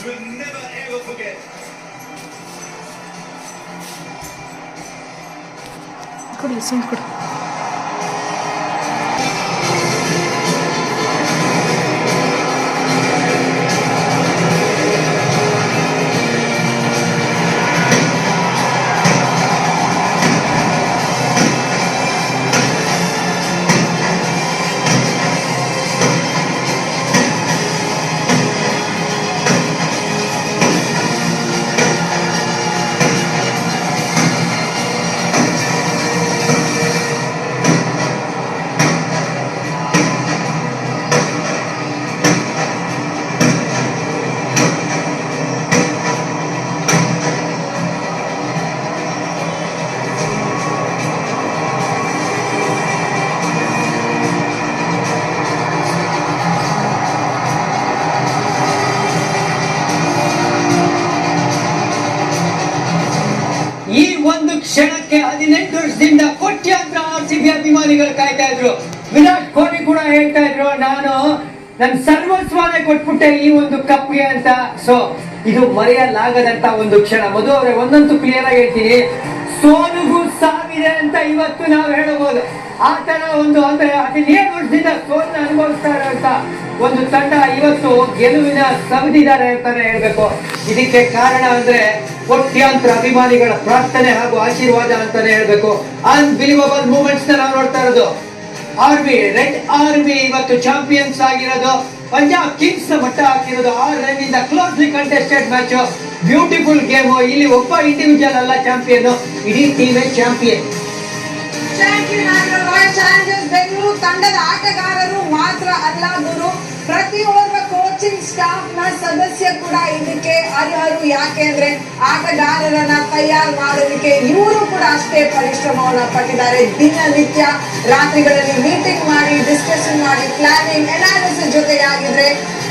will never ever forget. ಕೊಡಿ ಸುಮ್ಮನೆ ಕೊಡಿ. ಈ ಒಂದು ಕ್ಷಣಕ್ಕೆ 18 ವರ್ಷದಿಂದ ಕೋಟ್ಯಾಂತರ RCB ಅಭಿಮಾನಿಗಳು ಕಾಯ್ತಾ ಇದ್ರು. ವಿರಾಟ್ ಕೊಹ್ಲಿ ಕೂಡ ಹೇಳ್ತಾ ಇದ್ರು, ನಾನು ನನ್ನ ಸರ್ವಸ್ವನೇ ಕೊಟ್ಬಿಟ್ಟೆ ಈ ಒಂದು ಕಪ್ಗೆ ಅಂತ. ಸೊ ಇದು ಮರೆಯಲಾಗದಂತ ಒಂದು ಕ್ಷಣ. ಮಧು ಅವರೇ, ಒಂದಂತೂ ಕ್ಲಿಯರ್ ಆಗಿ ಹೇಳ್ತೀನಿ, ಸೋಲುಗೂ ಸಾವಿದೆ ಅಂತ ಇವತ್ತು ನಾವು ಹೇಳಬಹುದು. ಆ ತರ ಒಂದು ಅಂದ್ರೆ 17 ವರ್ಷದಿಂದ ಸೋಲನ್ನ ಅನುಭವಿಸ್ತಾ ಇರುವಂತ ಒಂದು ತಂಡ ಇವತ್ತು ಗೆಲುವಿನ ಸವಿದಿದ್ದಾರೆ ಅಂತಾನೆ ಹೇಳ್ಬೇಕು. ಇದಕ್ಕೆ ಕಾರಣ ಅಂದ್ರೆ ಕೋಟ್ಯಾಂತರ ಅಭಿಮಾನಿಗಳ ಪ್ರಾರ್ಥನೆ ಹಾಗೂ ಆಶೀರ್ವಾದ ಅಂತಾನೆ ಹೇಳ್ಬೇಕು. ಅನ್ಬಿಲಿವಬಲ್ ಮೂಮೆಂಟ್ಸ್ ನಾವು ನೋಡ್ತಾ ಇರೋದು. ಆರ್ಮಿ, ರೆಡ್ ಆರ್ಮಿ ಇವತ್ತು ಚಾಂಪಿಯನ್ಸ್ ಆಗಿರೋದು. ಪಂಜಾಬ್ ಕಿಂಗ್ಸ್ ಮಟ್ಟ ಹಾಕಿರೋದು 6 ರನ್ ಇಂದ. Closely contested match, beautiful game. ಇಲ್ಲಿ ಒಬ್ಬ ಇಂಡಿವಿಜುವಲ್ ಅಲ್ಲ ಚಾಂಪಿಯನ್, ಇಡೀ ಟೀಮೇ ಚಾಂಪಿಯನ್. ಚಾಂಪಿಯನ್ ಆಗಿರೋ ರಾಯಲ್ ಚಾಲೆಂಜರ್ಸ್ ಬೆಂಗಳೂರು ತಂಡದ ಆಟಗಾರರು ಮಾತ್ರ ಅಲ್ಲ ಗುರು, ಪ್ರತಿಯೊಬ್ಬ ಕೋಚಿಂಗ್ ಸ್ಟಾಫ್ ನ ಸದಸ್ಯ ಕೂಡ ಇದಕ್ಕೆ ಅರ್ಹರು. ಯಾಕೆ ಅಂದ್ರೆ ಆಟಗಾರರನ್ನ ತಯಾರು ಮಾಡೋದಕ್ಕೆ ಇವರು ಕೂಡ ಅಷ್ಟೇ ಪರಿಶ್ರಮವನ್ನ ಪಟ್ಟಿದ್ದಾರೆ. ದಿನನಿತ್ಯ ರಾತ್ರಿಗಳಲ್ಲಿ ಮೀಟಿಂಗ್ ಮಾಡಿ, ಡಿಸ್ಕಷನ್ ಮಾಡಿ, ಪ್ಲಾನಿಂಗ್, ಅನಾಲಿಸಿಸ್ ಜೊತೆಗೆ ಆಗಿದ್ರೆ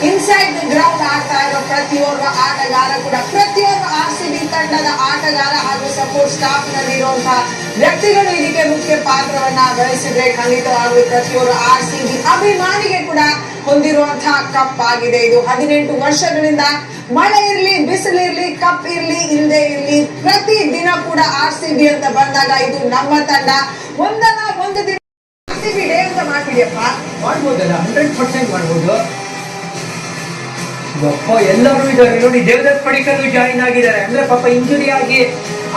ಇನ್ಸೈಡ್ ದಿ ಗ್ರೌಂಡ್ ಆಗ್ತಾ ಇರೋ ಪ್ರತಿಯೊಬ್ಬ ಆಟಗಾರ ಕೂಡ, ಪ್ರತಿಯೊಬ್ಬ RCB ತಂಡದ ಆಟಗಾರ ಹಾಗೂ ಸಪೋರ್ಟ್ ಸ್ಟಾಫ್ ನಲ್ಲಿ ಇರುವಂತಹ ವ್ಯಕ್ತಿಗಳು ಇದಕ್ಕೆ ಮುಖ್ಯ ಪಾತ್ರವನ್ನ ವಹಿಸಿದ್ರೆ ಖಂಡಿತವಾಗ್ಲೂ ಪ್ರತಿಯೊಬ್ಬರು RCB ಅಭಿಮಾನಿಗೆ ಕೂಡ ಹೊಂದಿರುವಂತಹ ಕಪ್ ಆಗಿದೆ ಇದು. 18 ವರ್ಷಗಳಿಂದ ಮಳೆ ಇರ್ಲಿ, ಬಿಸಿಲಿರ್ಲಿ, ಕಪ್ ಇರ್ಲಿ, ಇಲ್ಲದೆ ಇರ್ಲಿ, ಪ್ರತಿ ದಿನ ಕೂಡ RCB ಅಂತ ಬಂದಾಗ ಇದು ನಮ್ಮ ತಂಡ ಒಂದಲ್ಲ ಒಂದು ದಿನ RCB ಡೇ ಅಂತ ಮಾಡ್ಬಿಡಿಯಪ್ಪ. ಮಾಡ್ಬೋದಲ್ಲ, 100% ಮಾಡ್ಬೋದು. ಎಲ್ಲರೂ ಇದ್ದಾರೆ ನೋಡಿ. ದೇವದತ್ ಪಡಿಕಲ್ ಜಾಯಿನ್ ಆಗಿದ್ದಾರೆ. ಅಂದ್ರೆ ಪಾಪ ಇಂಜುರಿ ಆಗಿ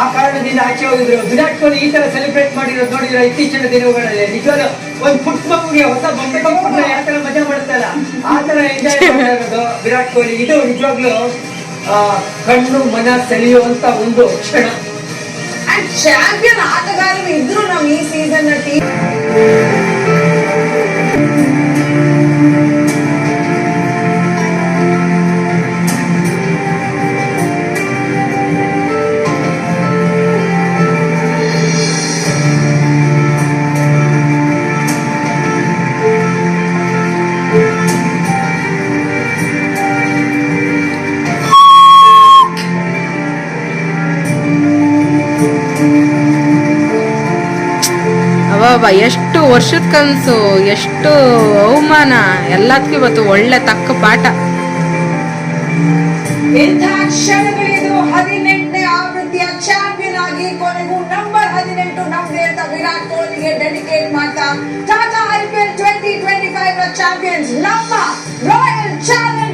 ಆ ಕಾರಣದಿಂದ ಆಚೆ ಹೋಗಿದ್ರು. ವಿರಾಟ್ ಕೊಹ್ಲಿ ಈ ತರ ಸೆಲೆಬ್ರೇಟ್ ಮಾಡಿರೋದು ನೋಡಿದ್ರೆ ಇತ್ತೀಚಿನ ದಿನಗಳಲ್ಲಿ ನಿಜವಾಗ್ಲೂ ಒಂದು ಪುಟ್ಟ ಮಗುಗೆ ಹೊಸ ಬೊಂಬೆ ಕೊಟ್ಬಿಟ್ರೆ ಯಾವ ತರ ಮಜಾ ಮಾಡ್ತಾರ ಆ ತರ ಎಂಜಾಯ್ ಮಾಡಿರೋದು ವಿರಾಟ್ ಕೊಹ್ಲಿ. ಇದು ನಿಜವಾಗ್ಲೂ ಕಣ್ಣು ಮನ ಸೆಳೆಯುವಂತ ಒಂದು ಕ್ಷಣ. ಅಂಡ್ ಚಾಂಪಿಯನ್ ಆಟಗಾರರು ಇದ್ರು ನಾವು ಈ ಸೀಸನ್ ಟೀಮ್. ಎಷ್ಟು ವರ್ಷದ ಕನಸು, ಎಷ್ಟು ಅವಮಾನ, ಎಲ್ಲದಕ್ಕೂ ಇವತ್ತು ಒಳ್ಳೆ ತಕ್ಕ ಪಾಠ. ಇಂಥ ಕ್ಷಣಗಳಿದು. 18ನೇ ಆವೃತ್ತಿಯ ಚಾಂಪಿಯನ್ ಆಗಿ ಕೊನೆಗೂ ನಂಬರ್ 18 ನಮ್ದೇ ಅಂತ ವಿರಾಟ್ ಕೊಹ್ಲಿಗೆ ಡೆಡಿಕೇಟ್ ಮಾಡ್ತಾ ಟಾಟಾ IPL 2025 ಚಾಂಪಿಯನ್ಸ್ ನಮ್ಮ ರಾಯಲ್ ಚಾಲೆಂಜರ್ಸ್